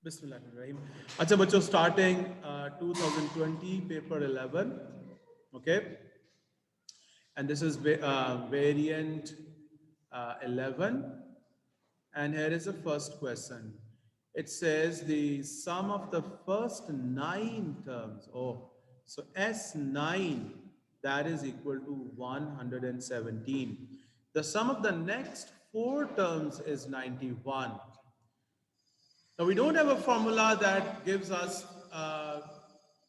Bismillahirrahmanirrahim. Acha bachcho, starting 2020 paper 11. Okay, and this is variant 11, and here is the first question. It says the sum of the first 9 terms. Oh, so S9, that is equal to 117. The sum of the next 4 terms is 91. Now, we don't have a formula that gives us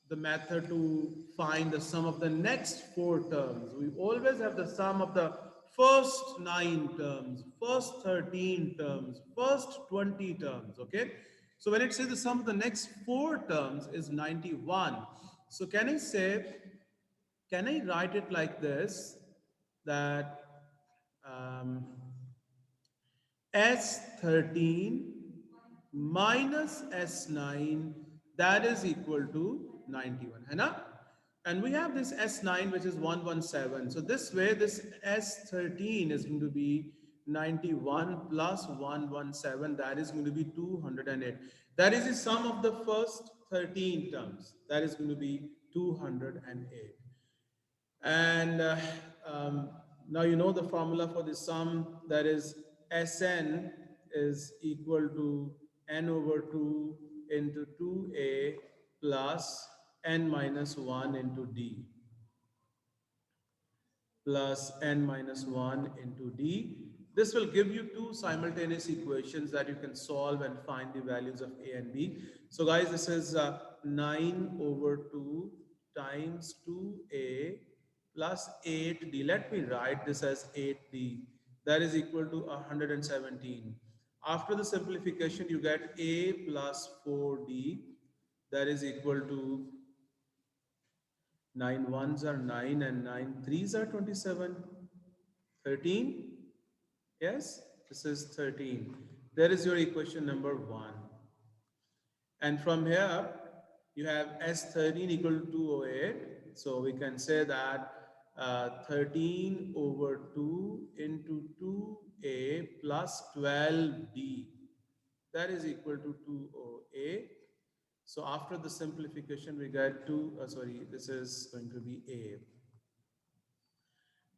the method to find the sum of the next 4 terms. We always have the sum of the first 9 terms, first 13 terms, first 20 terms. Okay. So when it says the sum of the next 4 terms is 91, so can I write it like this, that um, S13 minus S9, that is equal to 91, है ना? And we have this S9 which is 117. So this way this S13 is going to be 91 plus 117, that is going to be 208. That is the sum of the first 13 terms. That is going to be 208. And now you know the formula for the sum, that is Sn is equal to n over 2 into 2a plus n minus 1 into d plus n minus 1 into d. This will give you two simultaneous equations that you can solve and find the values of a and b. So guys, this is 9 over 2 times 2a plus 8d. Let me write this as 8d. That is equal to 117. After the simplification, you get a plus 4d. That is equal to 9 ones are 9 and 9 threes are 27. 13? Yes, this is 13. There is your equation number 1. And from here, you have S13 equal to 208. So we can say that 13 over 2 into 2a plus 12b. That is equal to 208. So after the simplification, we get this is going to be a.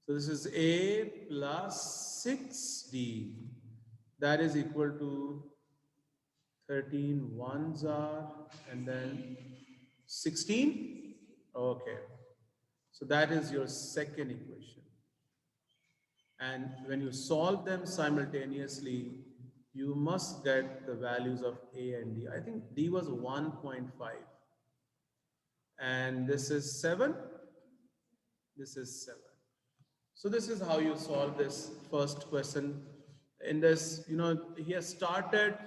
So this is a plus 6d. That is equal to 13 ones are, and then 16. Okay. So that is your second equation. And when you solve them simultaneously, you must get the values of a and d. I think d was 1.5. And this is 7. This is 7. So this is how you solve this first question. In this, he has started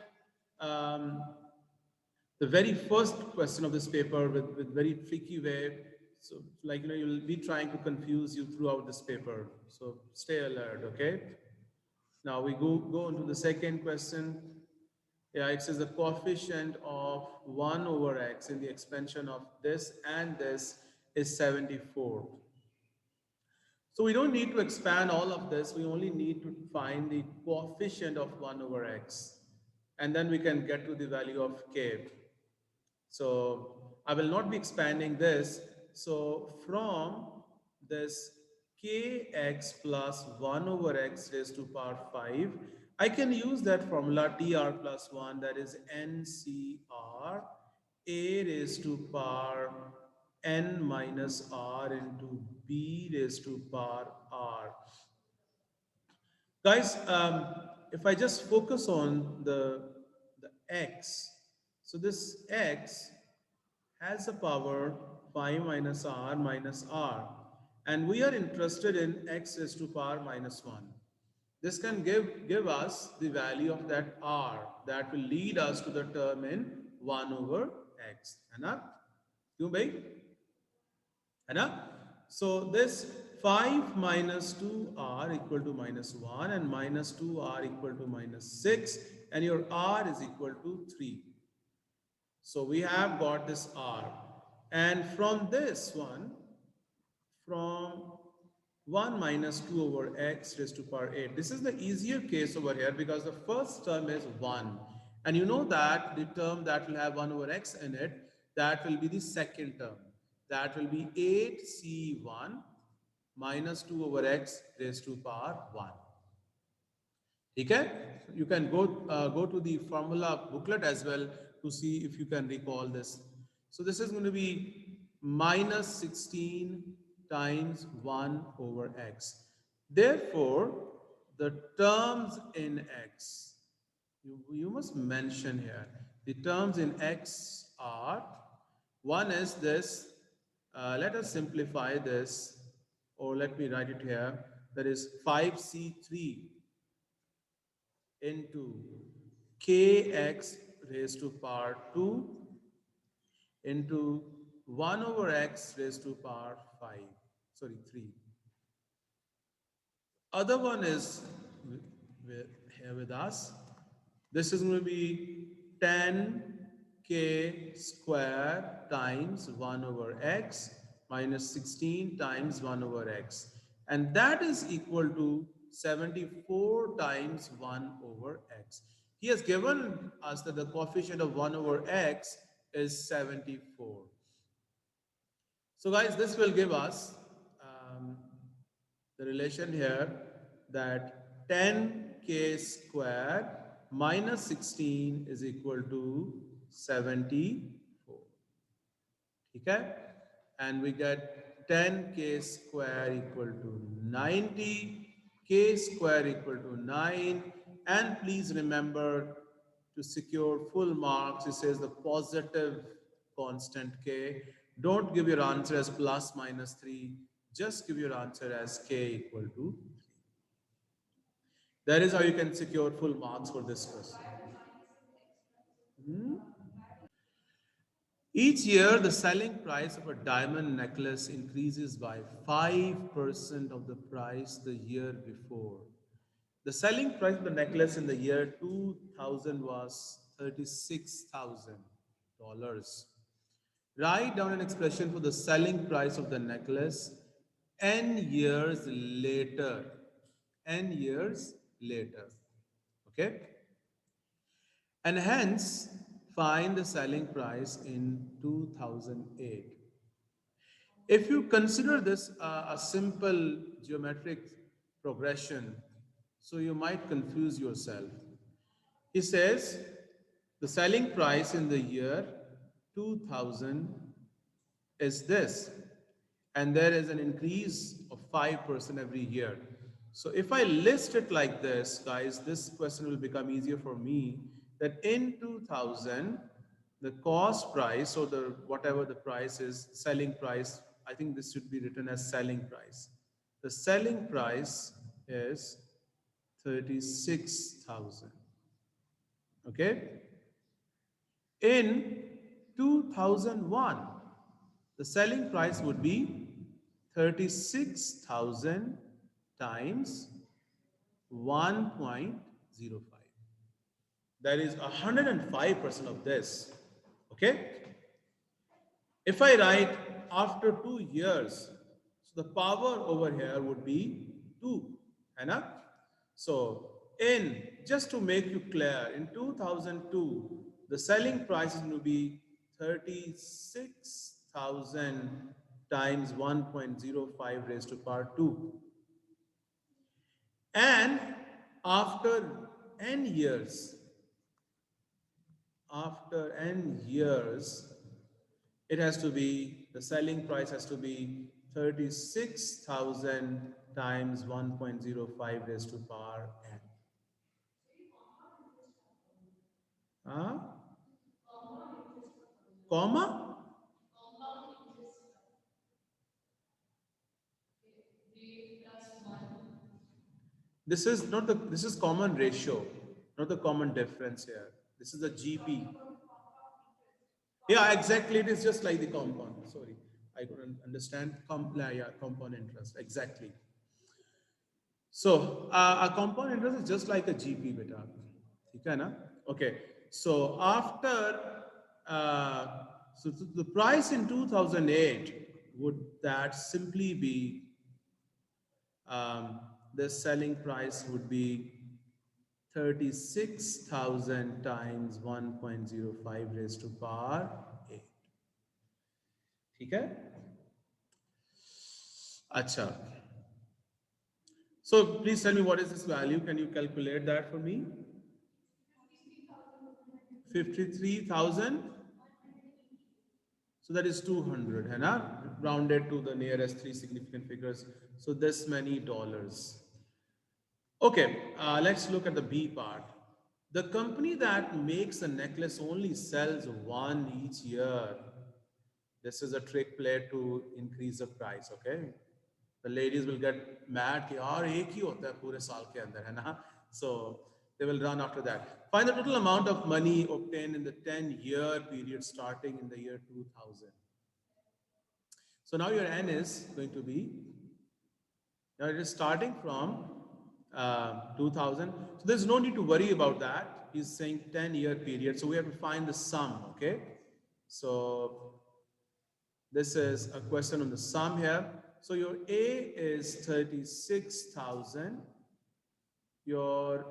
um, the very first question of this paper with very tricky way. So like, you'll be trying to confuse you throughout this paper. So stay alert, okay? Now we go into the second question. Yeah, it says the coefficient of 1 over x in the expansion of this and this is 74. So we don't need to expand all of this. We only need to find the coefficient of 1 over x. And then we can get to the value of k. So I will not be expanding this. So from this kx plus 1 over x raised to power 5, I can use that formula tr plus 1, that is ncr a raised to power n minus r into b raised to power r. Guys, if I just focus on the x, so this x has a power 5 minus r, and we are interested in x raised to power minus 1. This can give us the value of that r that will lead us to the term in 1 over x. है ना? क्यों भाई? है ना? So this 5 minus 2r equal to minus 1 and minus 2r equal to minus 6, and your r is equal to 3. So we have got this r, and from this one, from 1 minus 2 over x raised to power 8. This is the easier case over here because the first term is 1 And you know that the term that will have 1 over x in it, that will be the second term. That will be 8c1 minus 2 over x raised to power 1. Okay? You can go to the formula booklet as well to see if you can recall this. So this is going to be minus 16 times 1 over x. Therefore, the terms in x, you must mention here, the terms in x are, one is this, let us simplify this, or let me write it here, that is 5c3 into kx raised to power 2 into 1 over x raised to power 5, sorry, 3. Other one is here with us. This is going to be 10k square times 1 over x minus 16 times 1 over x. And that is equal to 74 times 1 over x. He has given us that the coefficient of 1 over x is 74. So guys, this will give us um, the relation here that 10k square minus 16 is equal to 74. Okay? And we get 10k square equal to 90, k square equal to 9. And please remember, to secure full marks, it says the positive constant k. Don't give your answer as plus minus 3. Just give your answer as k equal to 3. That is how you can secure full marks for this question. Hmm? Each year, the selling price of a diamond necklace increases by 5% of the price the year before. The selling price of the necklace in the year 2000 was $36,000. Write down an expression for the selling price of the necklace n years later. N years later. Okay? And hence find the selling price in 2008. If you consider this a simple geometric progression, so you might confuse yourself. He says the selling price in the year 2000 is this, and there is an increase of 5% every year. So if I list it like this, guys, this question will become easier for me, that in 2000, the cost price, or the whatever the price is, selling price, I think this should be written as selling price. The selling price is 36,000. Okay? In 2001, the selling price would be 36,000 times 1.05. That is 105% of this. Okay? If I write after 2 years, so the power over here would be 2. Hai. So, just to make you clear, in 2002, the selling price is going to be 36,000 times 1.05 raised to power 2. And after n years, after n years, it has to be, the selling price has to be 36,000 times 1.05 raised to power n. Huh? Comma? This is not the, this is common ratio, not the common difference here. This is the GP. Yeah, exactly. It is just like the compound. Sorry, I couldn't understand. Yeah, compound interest. Exactly. So a compound interest is just like a GP, beta. ठीक है ना? Okay. So after so the price in 2008, would that simply be, the selling price would be 36,000 times 1.05 raised to power 8. ठीक है? अच्छा. So please tell me what is this value? Can you calculate that for me? 53,000. So that is 200, है ना? Rounded to the nearest three significant figures. So this many dollars. Okay, let's look at the B part. The company that makes a necklace only sells one each year. This is a trick played to increase the price, okay? The ladies will get mad कि यार एक ही होता है पूरे साल के अंदर, है ना? So they will run after that. Find the total amount of money obtained in the 10-year period starting in the year 2000. So now your N is going to be, now it is starting from 2000. So there's no need to worry about that. He's saying 10-year period. So we have to find the sum, okay? So this is a question on the sum here. So your A is 36,000. Your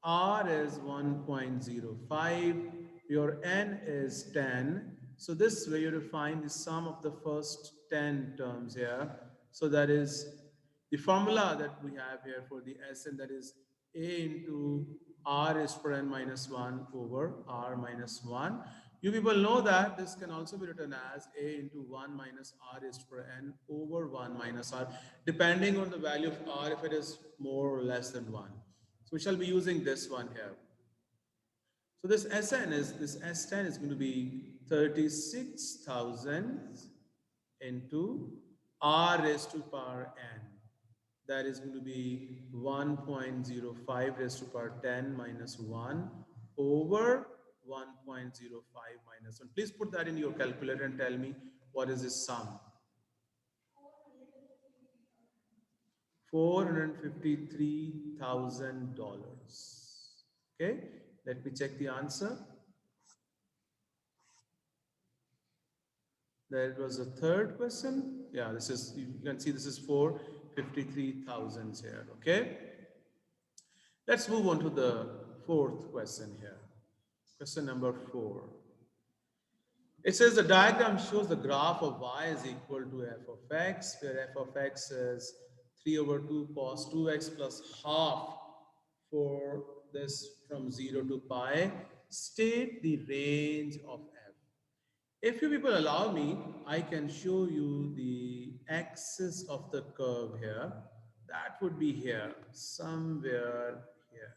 R is 1.05. Your N is 10. So this way you find the sum of the first 10 terms here. So that is the formula that we have here for the Sn, that is A into R is for n minus 1 over R minus 1. You people know that this can also be written as A into 1 minus R is for n over 1 minus R, depending on the value of R, if it is more or less than 1. So we shall be using this one here. So this Sn is, this S10 is going to be 36,000 into R raised to power n. That is going to be 1.05 raised to power 10 minus 1 over 1.05 minus 1. Please put that in your calculator and tell me what is this sum. $453,000. Okay, let me check the answer. That was the third question. Yeah, this is, you can see this is 453,000 here. Okay, let's move on to the fourth question here. Question number 4. It says the diagram shows the graph of y is equal to f of x, where f of x is 3 over 2 cos 2x plus half for this from 0 to pi. State the range of f. If you people allow me, I can show you the axis of the curve here. That would be here, somewhere here.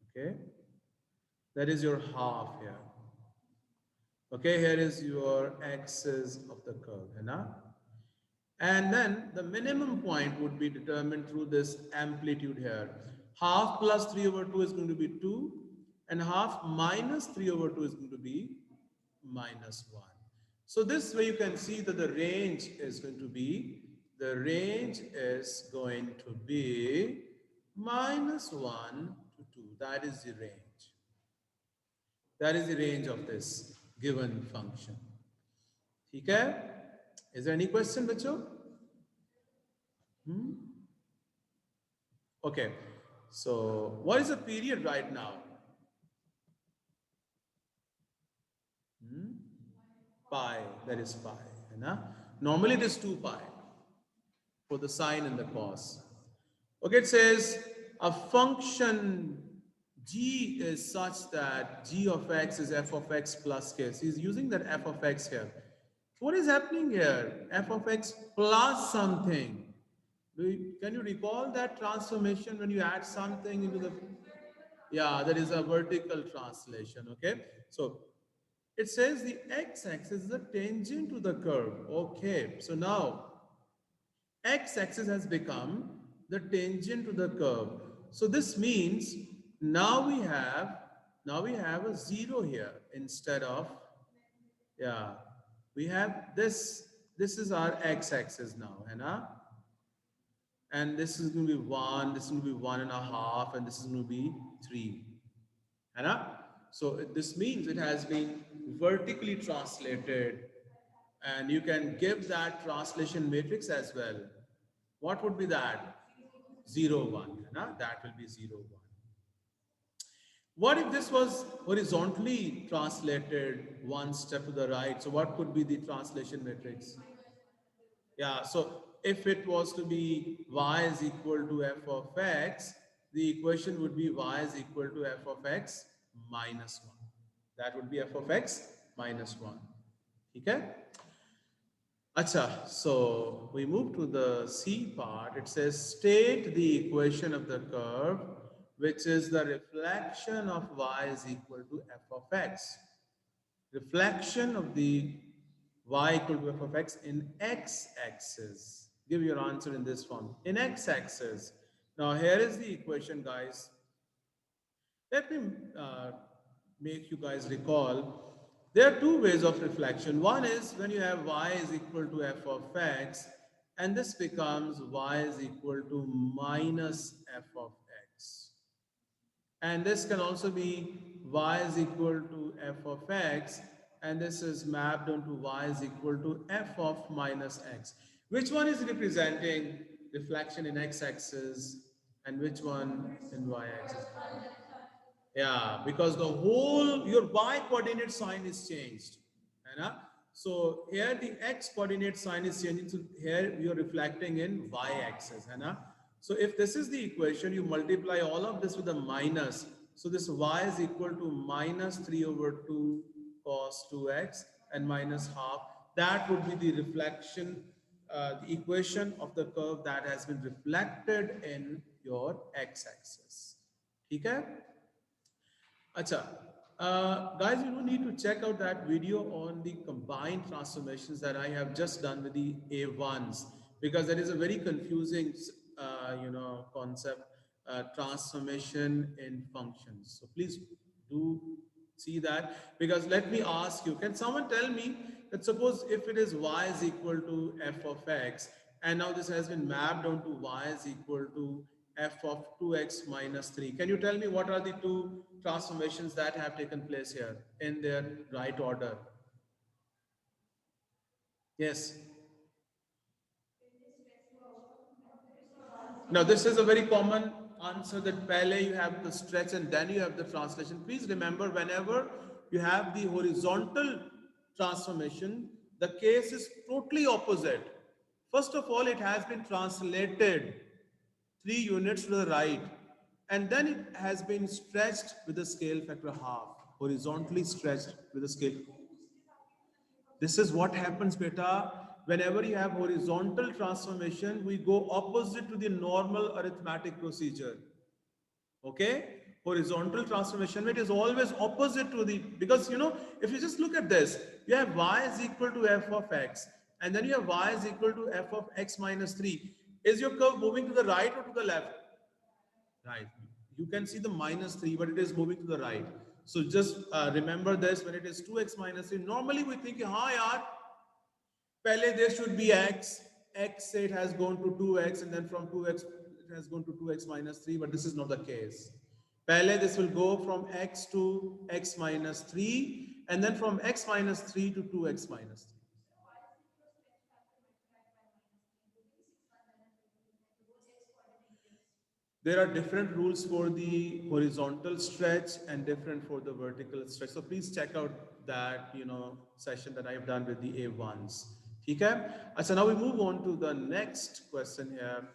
Okay, that is your half here. Okay, here is your axis of the curve, है ना? And then the minimum point would be determined through this amplitude here. Half plus 3 over 2 is going to be 2, and half minus 3 over 2 is going to be minus 1. So this way you can see that the range is going to be, minus 1 to 2. That is the range. That is the range of this given function. Okay? Is there any question, bachcho? Okay. So what is the period right now? Pi. That is pi. Normally it is 2 pi for the sine and the cos. Okay, it says a function g is such that g of x is f of x plus k. So he's using that f of x here. What is happening here? F of x plus something. Can you recall that transformation when you add something into the... Yeah, that is a vertical translation, okay? So it says the x-axis is a tangent to the curve. Okay, so now x-axis has become the tangent to the curve. So this means now we have a 0 here instead of, yeah, we have this is our x-axis now, and this is going to be 1, this is going to be 1.5, and this is going to be 3, so this means it has been vertically translated, and you can give that translation matrix as well. What would be that? 0, 1, that will be 0, 1. What if this was horizontally translated one step to the right? So what could be the translation matrix? Yeah, so if it was to be y is equal to f of x, the equation would be y is equal to f of x minus 1. That would be f of x minus 1. Okay? Acha, so we move to the C part. It says state the equation of the curve, which is the reflection of y is equal to f of x. Reflection of the y equal to f of x in x-axis. Give your answer in this form. In x-axis. Now here is the equation, guys. Let me make you guys recall. There are two ways of reflection. One is when you have y is equal to f of x, and this becomes y is equal to minus f of x. And this can also be y is equal to f of x, and this is mapped onto y is equal to f of minus x. Which one is representing reflection in x-axis and which one in y-axis? Yeah, because the whole your y coordinate sign is changed. है ना? So here the x coordinate sign is changing. So here you're reflecting in y axis. है ना? So if this is the equation, you multiply all of this with a minus. So this y is equal to minus 3 over 2 cos 2x and minus half. That would be the reflection, the equation of the curve that has been reflected in your x-axis. Okay? Acha, guys, you don't need to check out that video on the combined transformations that I have just done with the A1s because that is a very confusing, concept, transformation in functions. So please do see that because let me ask you, can someone tell me that suppose if it is y is equal to f of x and now this has been mapped onto y is equal to f of 2x minus 3. Can you tell me what are the two transformations that have taken place here in their right order? Yes. Now, this is a very common answer that pehle you have the stretch and then you have the translation. Please remember, whenever you have the horizontal transformation, the case is totally opposite. First of all, it has been translated 3 units to the right, and then it has been stretched with the scale factor half, horizontally stretched with the scale. This is what happens, beta. Whenever you have horizontal transformation, we go opposite to the normal arithmetic procedure. Okay? Horizontal transformation, it is always opposite to the, because if you just look at this, you have y is equal to f of x, and then you have y is equal to f of x minus 3. Is your curve moving to the right or to the left? Right. You can see the minus 3, but it is moving to the right. So just remember this, when it is 2x minus 3, normally we think, ha yaar, pehle there should be x, x say it has gone to 2x, and then from 2x it has gone to 2x minus 3, but this is not the case. Pehle this will go from x to x minus 3, and then from x minus 3 to 2x minus 3. There are different rules for the horizontal stretch and different for the vertical stretch. So please check out that session that I've done with the A1s. Okay. So now we move on to the next question here.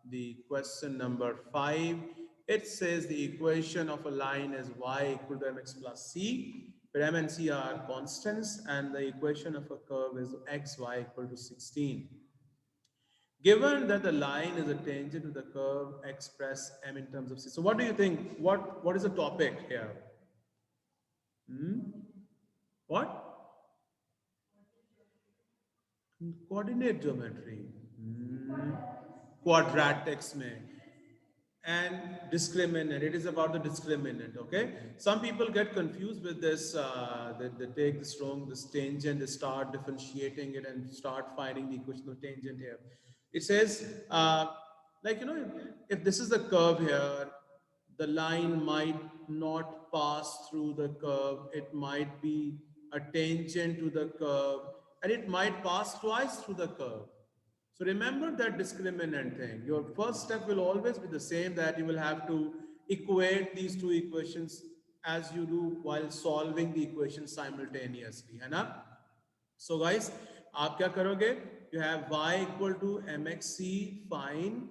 The question number 5. It says the equation of a line is y equal to mx plus c, where m and c are constants, and the equation of a curve is xy equal to 16. Given that the line is a tangent to the curve, express m in terms of c. So what do you think? What is the topic here? Hmm? What? Coordinate geometry. Hmm. Quadratics mein. And discriminant, it is about the discriminant. Okay, some people get confused with this, they take this tangent, they start differentiating it and start finding the equation of tangent here. It says, like if this is the curve here, the line might not pass through the curve, it might be a tangent to the curve, and it might pass twice through the curve. So remember that discriminant thing. Your first step will always be the same, that you will have to equate these two equations as you do while solving the equation simultaneously, है ना? So guys, आप क्या करोगे? You have y equal to mxc, fine,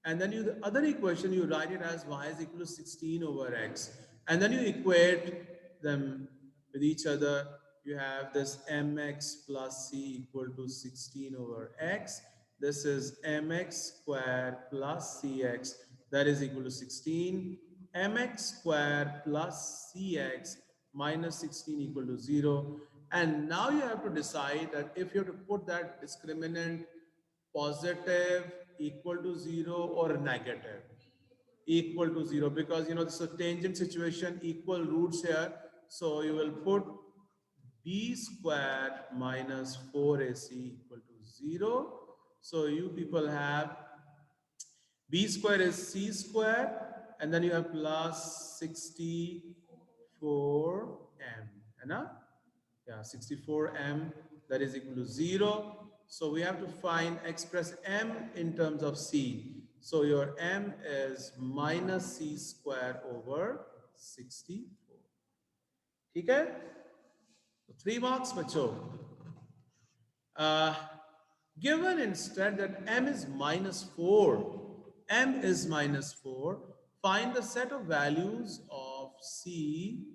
and then you the other equation you write it as y is equal to 16 over x, and then you equate them with each other. You have this mx plus c equal to 16 over x. This is mx square plus cx, that is equal to 16. Mx square plus cx minus 16 equal to 0. And now you have to decide that if you have to put that discriminant positive, equal to 0, or negative equal to 0, because you know this is a tangent situation, equal roots here. So you will put b square minus 4ac equal to 0. So you people have b square is c square, and then you have plus 64m, है ना? Yeah, 64m, that is equal to 0. So we have to find, express m in terms of c. So your m is minus c square over 64. ठीक है? So 3 marks बच्चों. Uh, Given instead that m is minus 4, find the set of values of c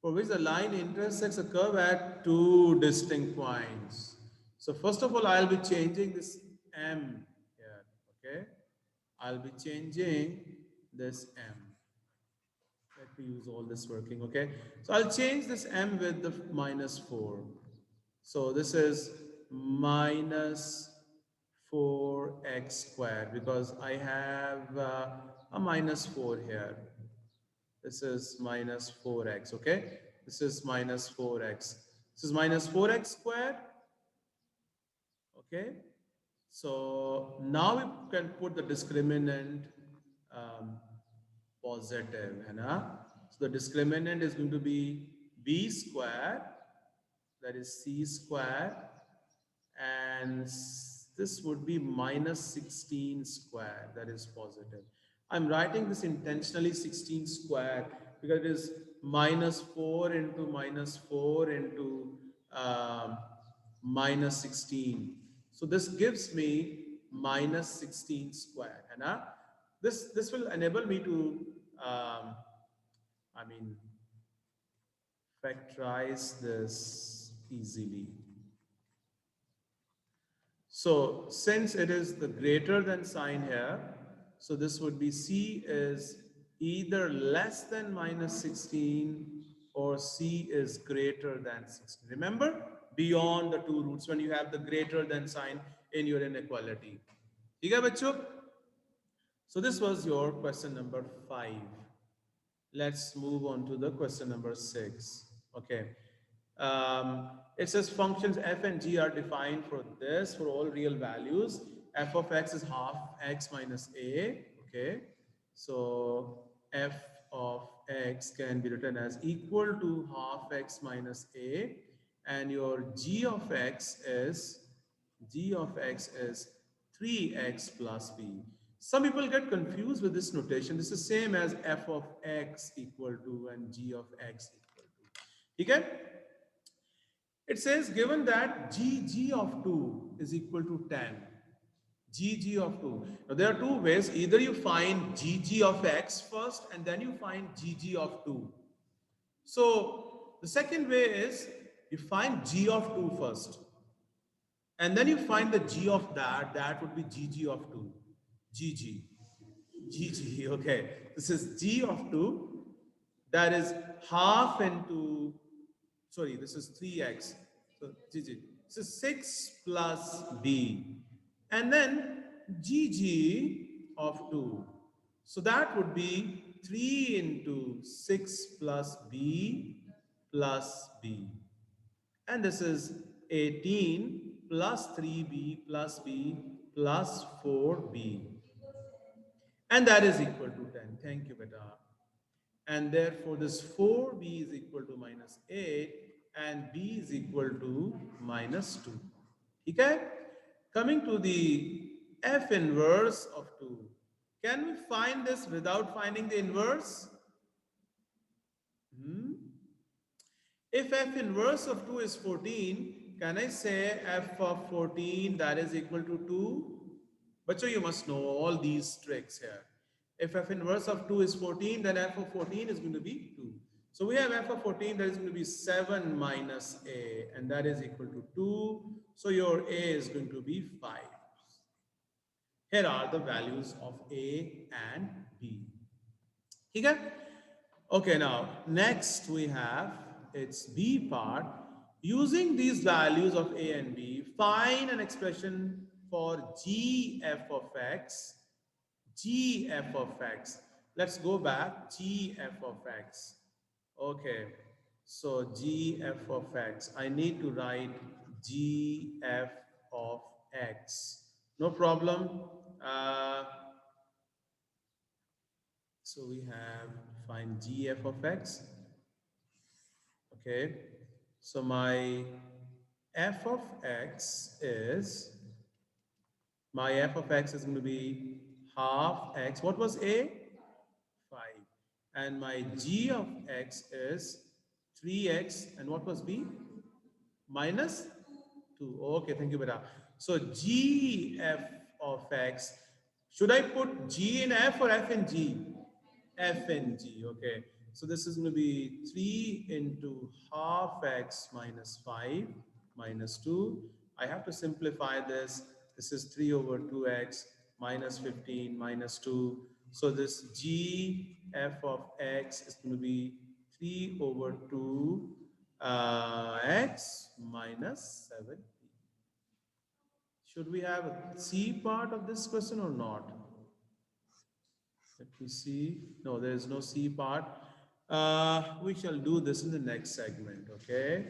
for which the line intersects a curve at two distinct points. So first of all, I'll be changing this m here, okay? I'll be changing this m. Let me use all this working, okay? So I'll change this m with the minus 4. So this is minus 4x squared because I have a minus 4 here. This is minus 4x, okay? This is minus 4x. This is minus 4x squared, okay? So now we can put the discriminant um, positive, है ना? So the discriminant is going to be b squared, that is c squared, and this would be minus 16 square, that is positive. I'm writing this intentionally 16 square because it is minus 4 into minus 4 into minus 16. So this gives me minus 16 square. And this will enable me to, I mean, factorize this easily. So since it is the greater than sign here, so this would be c is either less than minus 16 or c is greater than 16. Remember, beyond the two roots when you have the greater than sign in your inequality. ठीक है बच्चों? So this was your question number 5. Let's move on to the question number 6. Okay. It says functions f and g are defined for this, for all real values. F of x is half x minus a. Okay. So f of x can be written as equal to half x minus a. And your g of x is 3x plus b. Some people get confused with this notation. This is same as f of x equal to and g of x equal to. Okay? It says given that g of 2 is equal to 10. G of 2. Now there are two ways. Either you find g of x first and then you find g of 2. So the second way is you find g of 2 first. And then you find the g of that would be gg of 2. Gg, okay. This is g of 2, that is half into, sorry, this is 3x. So gg. This is 6 plus b. And then gg of 2. So that would be 3 into 6 plus b plus b. And this is 18 plus 3b plus b plus 4b. And that is equal to 10. Thank you, beta. And therefore, this 4b is equal to minus 8 and b is equal to minus 2. Okay? Coming to the f inverse of 2. Can we find this without finding the inverse? Hmm? If f inverse of 2 is 14, can I say f of 14 that is equal to 2? But so you must know all these tricks here. If f inverse of 2 is 14, then f of 14 is going to be 2. So we have f of 14 that is going to be 7 minus a, and that is equal to 2. So your a is going to be 5. Here are the values of a and b. Okay? Okay, now next we have its b part. Using these values of a and b, find an expression for g f of x. G f of x. Let's go back. G f of x. Okay. So g f of x. I need to write g f of x. No problem. Uh, so we have find g f of x. Okay. So my f of x is going to be half x. What was a? 5. And my g of x is 3x. And what was b? Minus 2. Okay, thank you, beta. So g f of x. Should I put g in f or f in g? F in g. Okay. So this is going to be 3 into half x minus 5 minus 2. I have to simplify this. This is 3 over 2x minus 15 minus 2. So this g f of x is going to be 3 over 2 x minus 7. Should we have a C part of this question or not? Let me see. No, there is no C part. We shall do this in the next segment, okay?